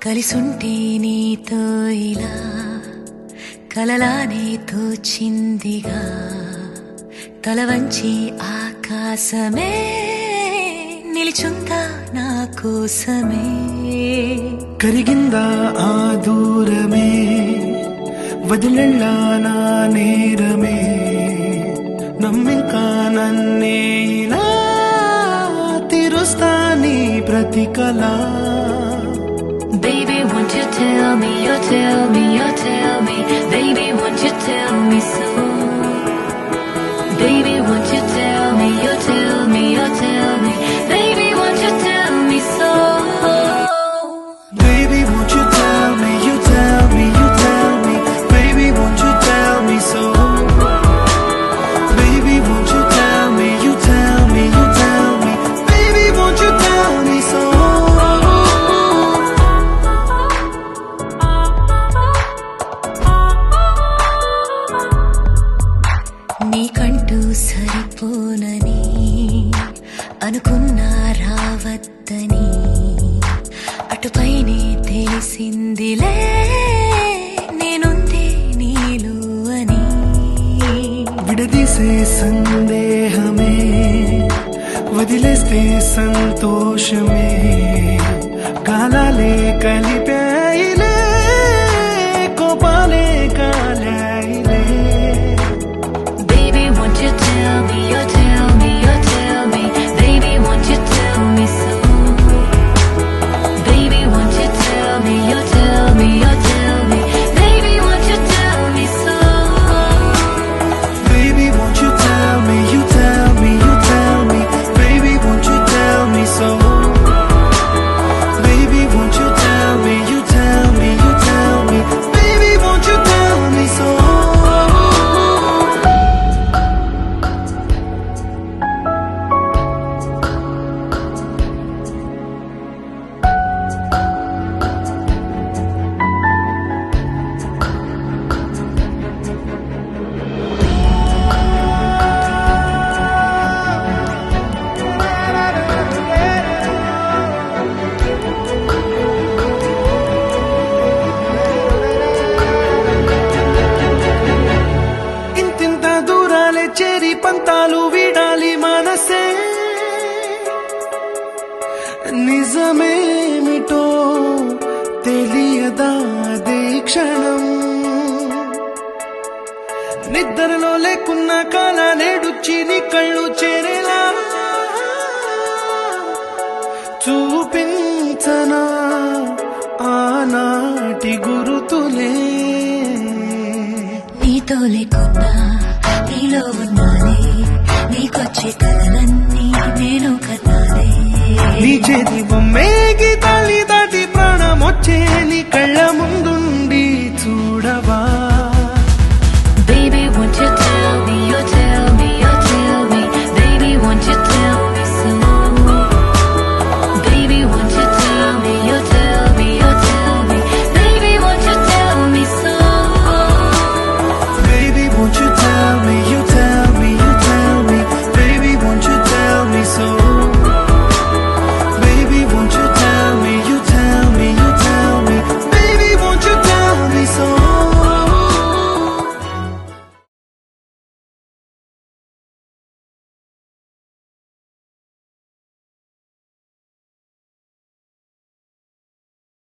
కలిసుంటే నీతో ఇలా కలలానే తోచిందిగా తల వంచి ఆకాశమే నిలిచుందా నా కోసమే కరిగిందా ఆ దూరమే వదిలెళ్ళా నా నేరమే నమ్మింకా నన్నే ఇలా తీరుస్తా నీ ప్రతి కళ Baby, won't you tell me, you tell me, you tell me Baby, won't you tell me so Baby, won't you tell me, you tell me, you tell me Baby, won't you tell me so Baby, won't you tell me, you tell me, you tell me Baby, won't you tell me so Baby, won't you tell me, you tell me, you tell me Baby, won't you tell me so నీకంటూ సరిపోనని అనుకున్నా రావద్దని అటుపైనే తెలిసిందిలే నేనుంది నీలో అని విడదీసే సందేహమే వదిలేస్తే సంతోషమే కాలాలే కలిపాయిలే కోపాలే కాలాయిలే Baby, won't you tell me, you tell me, you tell me Baby, won't you tell me so Baby, won't you tell me, you tell me, you tell me Baby, won't you tell me so Baby, won't you tell me, you tell me, you tell me Baby, won't you tell me so Baby, won't you tell me, you tell me, you tell me Baby, won't you tell me so ఇంతింత దూరాలే చేరి పంతాలు వీడాలి మనసే నిజమేమిటో తెలియదా అదే క్షణం నిద్రలో లేకున్న కాల నేడుచ్చి నీ కళ్ళు చేరేలా చూపించనా ఆనాటి గురుతులే నీతో లేకున్నా నీలో ఉన్నానే నీకొచ్చే కలలన్నీ నేను కన్నానే నీ చేతి బొమ్మే